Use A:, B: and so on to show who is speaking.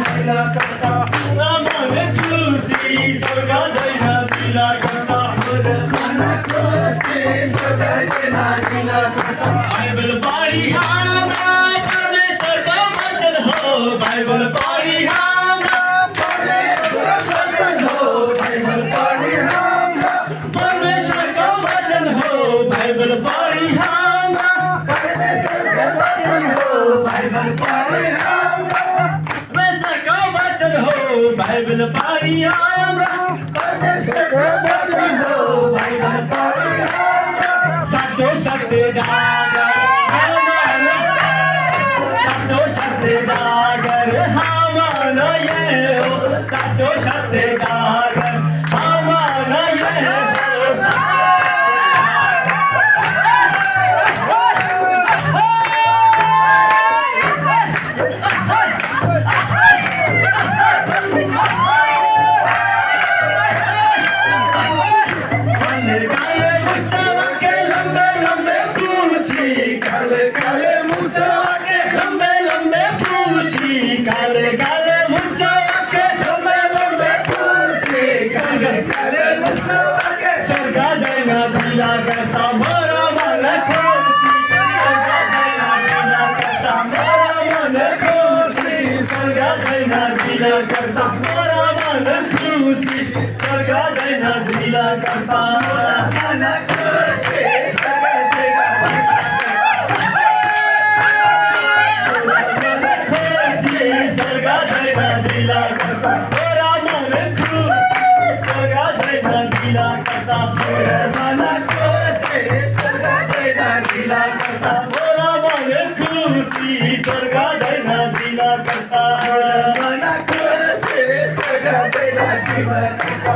A: दिला करता
B: मन खुसी स्वर्ग जैन दिला करता
A: मन खुसी स्वर्ग जैन दिला करता
B: बाइबल पढ़ी हाम्रा परमेश्वर का वचन हो बाइबल पढ़ी हाम्रा
A: परमेश्वर का वचन हो बाइबल पढ़ी हाम्रा
B: परमेश्वर का वचन हो बाइबल पढ़ी हाम्रा
A: परमेश्वर का वचन हो बाइबल पढ़ी हाम्रा
B: परमेश्वर का वचन हो बाइबल पढ़ी हाम्रा
A: परमेश्वर का वचन हो बाइबल पढ़ी हाम्रा
B: साचो सत्य डागर साचो सत्य डागर हमान ये हो साचो सत्य डागर हमान ये हो
A: काले काले मूसवा के
B: लंबे लंबे पूछी काले काले मुसवा के
A: लंबे लंबे पूछी काले काले मूसवा के
B: स्वर्गा जैना दिला करता मोरा मन खुशी स्वर्गा जैना दिला करता मोरा मन खुशी स्वर्गा जैना दिला करता मोरा मन खुशी स्वर्गा जैना दिला करता मोरा
A: मन खुशी स्वर्ग जैना
B: खुशी स्वर्गा जैना दिला करता मोरा मन खुशी स्वर्गा जैना दिला करता मोरा
A: मन खुशी स्वर्ग जैना दिला करता
B: मोरा मन खुशी स्वर्गा जैना दिला करता
A: मन खुशी स्वर्ग जैना दिला करता